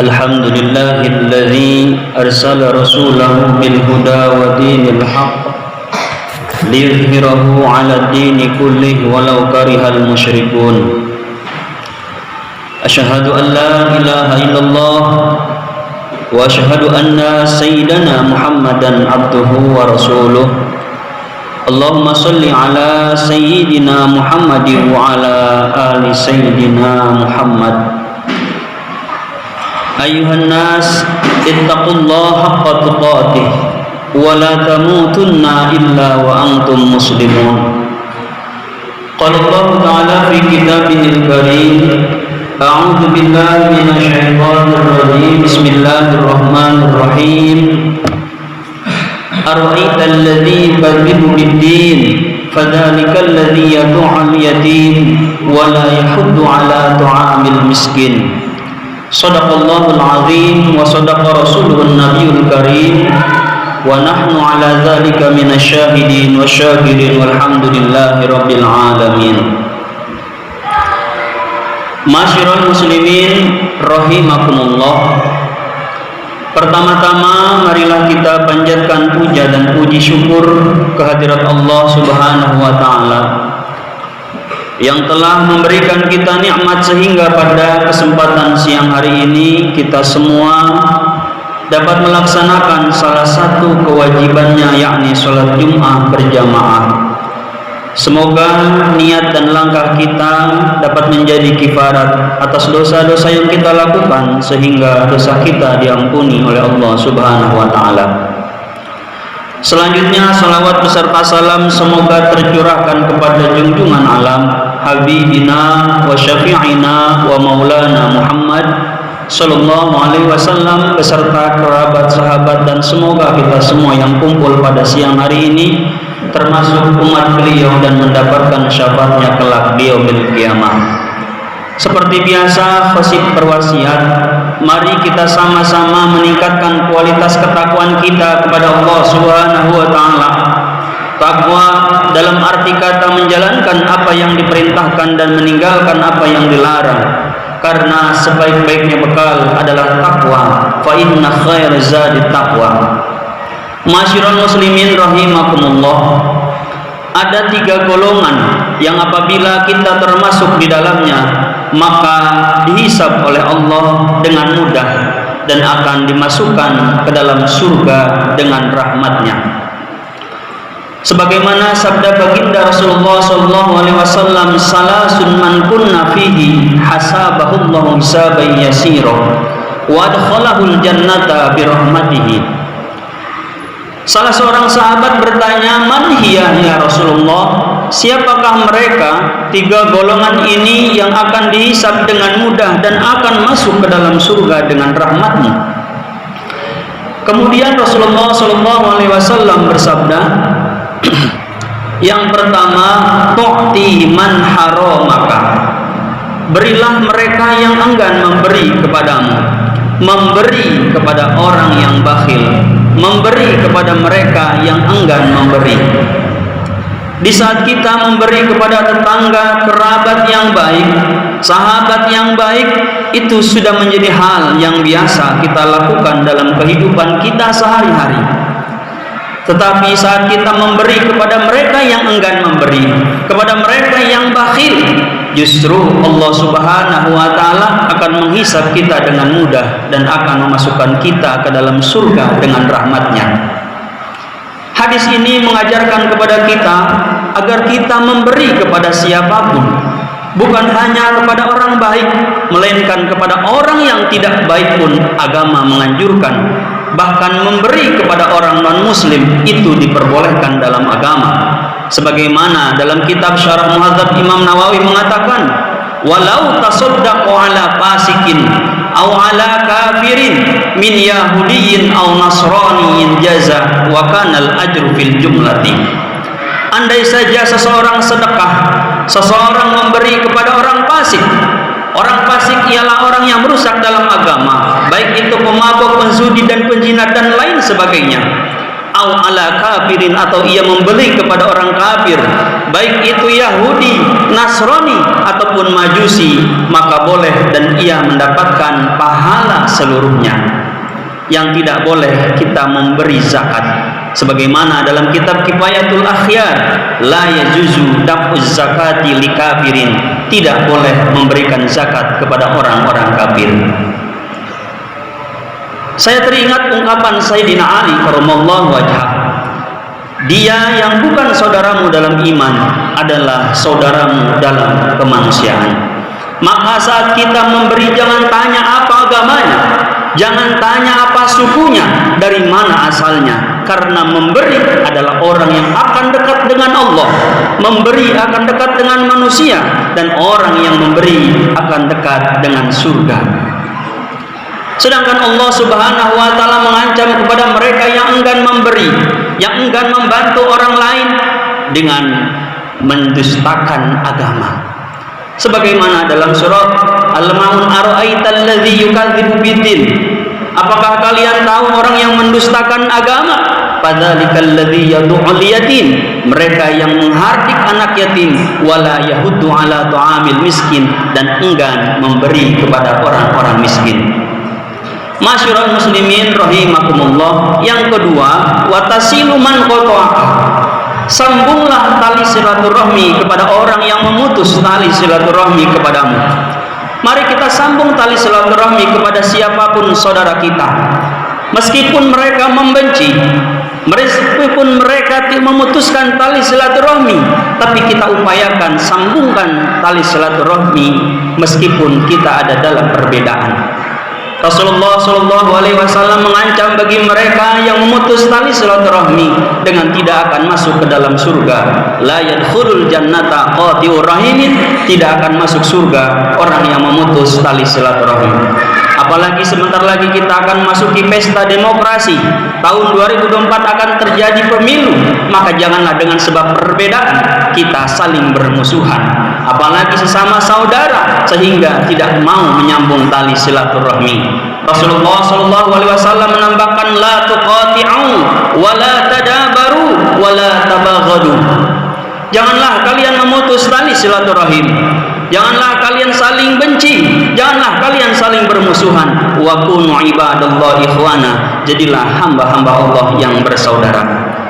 الحمد لله الذي أرسل رسوله بالهدى ودين الحق ليظهره على الدين كله ولو كره المشركون. أشهد أن لا إله إلا الله وأشهد أن سيدنا محمدا عبده ورسوله. اللهم صل على سيدنا محمد وعلى آل سيدنا محمد. أيها الناس اتقوا الله حق تقاته ولا تموتن إلا وأنتم مسلمون. قال الله تعالى في كتابه الكريم: أعوذ بالله من الشيطان الرجيم. بسم الله الرحمن الرحيم. أرأيت الذي يكذب بالدين فذلك الذي يدع اليتيم ولا يحض على طعام المسكين. صدق الله العظيم وصدق رسوله النبي الكريم ونحن على ذلك من الشاهدين والشاكرين والحمد لله رب العالمين. Masyiral muslimin rahimakumullah. Pertama-tama marilah kita panjatkan puja dan puji syukur kehadirat Allah Subhanahu wa taala yang telah memberikan kita nikmat sehingga pada kesempatan siang hari ini kita semua dapat melaksanakan salah satu kewajibannya, yakni sholat Jum'ah berjamaah. Semoga niat dan langkah kita dapat menjadi kifarat atas dosa-dosa yang kita lakukan sehingga dosa kita diampuni oleh Allah Subhanahu wa taala. Selanjutnya salawat beserta salam semoga tercurahkan kepada junjungan alam Habibina wa syafi'ina wa maulana Muhammad sallallahu alaihi wasallam beserta kerabat, sahabat, dan semoga kita semua yang kumpul pada siang hari ini termasuk umat beliau dan mendapatkan syafaatnya kelak di yaumil qiyamah. Seperti biasa, khosib berwasiat, mari kita sama-sama meningkatkan kualitas ketakwaan kita kepada Allah Subhanahu wa taala. Takwa dalam arti kata menjalankan apa yang diperintahkan dan meninggalkan apa yang dilarang. Karena sebaik-baiknya bekal adalah takwa. Fa inna khairaz zadi taqwa. Masyiral muslimin rahimakumullah. Ada 3 golongan yang apabila kita termasuk di dalamnya maka dihisab oleh Allah dengan mudah dan akan dimasukkan ke dalam surga dengan rahmatnya. Sebagaimana sabda baginda Rasulullah SAW, salasun man kunna fihi hasabahullahu hisaban yasira wa adkhalahul jannata birahmatihi. Salah seorang sahabat bertanya, man hiya ya Rasulullah, siapakah mereka 3 golongan ini yang akan dihisab dengan mudah dan akan masuk ke dalam surga dengan rahmat-Mu? Kemudian Rasulullah SAW bersabda, yang pertama, tu'ti man haramaka, berilah mereka yang enggan memberi kepadamu, memberi kepada orang yang bakhil, memberi kepada mereka yang enggan memberi. Di saat kita memberi kepada tetangga, kerabat yang baik, sahabat yang baik, itu sudah menjadi hal yang biasa kita lakukan dalam kehidupan kita sehari-hari. Tetapi saat kita memberi kepada mereka yang enggan memberi, kepada mereka yang bakhil, justru Allah Subhanahu wa taala akan menghisab kita dengan mudah dan akan memasukkan kita ke dalam surga dengan rahmatnya. Hadis ini mengajarkan kepada kita agar kita memberi kepada siapapun, bukan hanya kepada orang baik, melainkan kepada orang yang tidak baik pun agama menganjurkan. Bahkan memberi kepada orang non-muslim itu diperbolehkan dalam agama. Sebagaimana dalam kitab Syarah Muhadzab Imam Nawawi mengatakan, walau tasaddaqu ala fasikin aw ala kafirin min yahudiyyin aw nasraniyin jaza wa kana al-ajru fil jumlati. Andai saja seseorang sedekah, seseorang memberi kepada orang fasik. Orang fasik ialah orang yang merusak dalam agama, baik itu pemabuk, penzudi, dan penjinak dan lain sebagainya. au ala kafirin, atau ia membeli kepada orang kafir, baik itu Yahudi, Nasrani ataupun Majusi, maka boleh dan ia mendapatkan pahala seluruhnya. Yang tidak boleh kita memberi zakat, sebagaimana dalam kitab Kifayatul Akhyar, la yajuzu daf'uz zakati li kafirin, tidak boleh memberikan zakat kepada orang-orang kafir. Saya teringat ungkapan Sayyidina Ali karramallahu wajhah, dia yang bukan saudaramu dalam iman adalah saudaramu dalam kemanusiaan. Maka saat kita memberi, jangan tanya apa agamanya, jangan tanya apa sukunya, dari mana asalnya, karena memberi adalah orang yang akan dekat dengan Allah, memberi akan dekat dengan manusia, dan orang yang memberi akan dekat dengan surga. Sedangkan Allah Subhanahu wa taala mengancam kepada mereka yang enggan memberi, yang enggan membantu orang lain dengan mendustakan agama. Sebagaimana dalam surat Al-Maun, ara'aital ladzi yukadzibu biddin, apakah kalian tahu orang yang mendustakan agama? Padzalikal ladzi yad'ul yatim, mereka yang menghardik anak yatim, wala yahuddu ala ta'amil miskin, dan enggan memberi kepada orang-orang miskin. Masyarul muslimin rahimakumullah. Yang kedua, watasilu man qata'aka, sambunglah tali silaturahmi kepada orang yang memutus tali silaturahmi kepadamu. Mari kita sambung tali silaturahmi kepada siapapun saudara kita, meskipun mereka membenci, meskipun mereka memutuskan tali silaturahmi, tapi kita upayakan sambungkan tali silaturahmi meskipun kita ada dalam perbedaan. Rasulullah Shallallahu Alaihi Wasallam mengancam bagi mereka yang memutus tali silaturahmi dengan tidak akan masuk ke dalam surga. La yadkhulul jannata qati'ur rahimin, tidak akan masuk surga orang yang memutus tali silaturahmi. Apalagi sebentar lagi kita akan masuki pesta demokrasi. Tahun 2024 akan terjadi pemilu, maka janganlah dengan sebab perbedaan kita saling bermusuhan, apalagi sesama saudara, sehingga tidak mau menyambung tali silaturahmi. Rasulullah Shallallahu Alaihi Wasallam menambahkan, la tuqati'u wa la tadabaru wa la tabaghadu, janganlah kalian memutus tali silaturahim, janganlah kalian saling benci, janganlah kalian saling bermusuhan. Wa kunu ibadallahi ikhwana, jadilah hamba-hamba Allah yang bersaudara.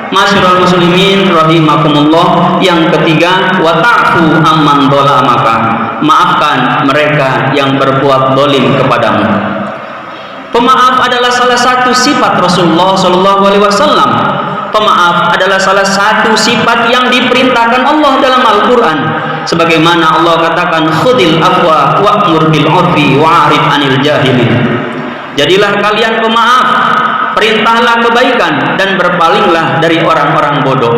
Masyarul muslimin rahimakumullah. Yang ketiga, wa ta'fu amman dhalamaka, maafkan mereka yang berbuat zalim kepadamu. Pemaaf adalah salah satu sifat Rasulullah Shallallahu Alaihi Wasallam. Pemaaf adalah salah satu sifat yang diperintahkan Allah dalam Al-Quran. Sebagaimana Allah katakan, khudil afwa wa'mur bil 'urfi wa'rid 'anil jahilin. Jadilah kalian pemaaf, perintahlah kebaikan, dan berpalinglah dari orang-orang bodoh.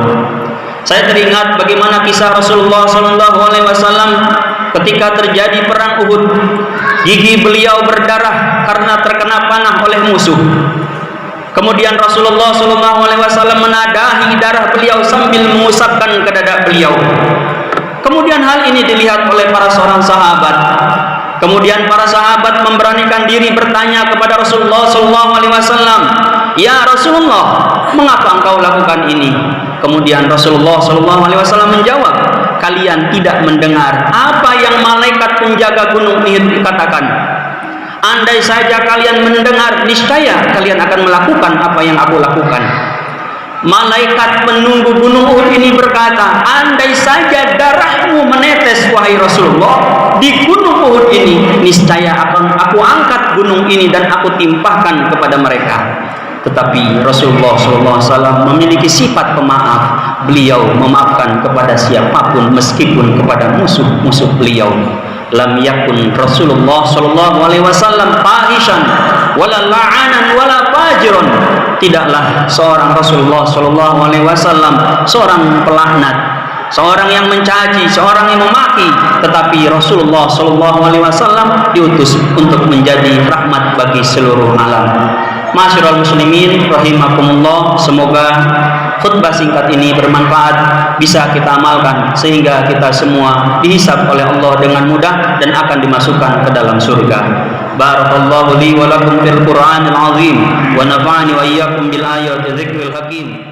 Saya teringat bagaimana kisah Rasulullah SAW ketika terjadi perang Uhud. Gigi beliau berdarah karena terkena panah oleh musuh. Kemudian Rasulullah SAW menadahi darah beliau sambil mengusapkan ke dada beliau. Kemudian hal ini dilihat oleh para seorang sahabat. Kemudian para sahabat memberanikan diri bertanya kepada Rasulullah SAW, ya Rasulullah, mengapa engkau lakukan ini? Kemudian Rasulullah SAW menjawab, kalian tidak mendengar apa yang malaikat penjaga gunung Uhud katakan? Andai saja kalian mendengar, niscaya kalian akan melakukan apa yang aku lakukan. Malaikat penunggu gunung Uhud ini berkata, andai saja darahmu menetes wahai Rasulullah di gunung Uhud ini, niscaya akan aku angkat gunung ini dan aku timpahkan kepada mereka. Tetapi Rasulullah SAW memiliki sifat pemaaf. Beliau memaafkan kepada siapapun, meskipun kepada musuh-musuh beliau. Lam yakun Rasulullah SAW fahishan wala la'anan wala fajiron. Tidaklah seorang Rasulullah SAW seorang pelaknat, seorang yang mencaci, seorang yang memaki, tetapi Rasulullah SAW diutus untuk menjadi rahmat bagi seluruh alam. Masyarul muslimin rahimakumullah. Semoga khutbah singkat ini bermanfaat, bisa kita amalkan sehingga kita semua dihisab oleh Allah dengan mudah dan akan dimasukkan ke dalam surga. Barakallahu li wa lakum fil Qur'anil azim wa nafa'ani wa iyyakum bil ayati dzikril hakim.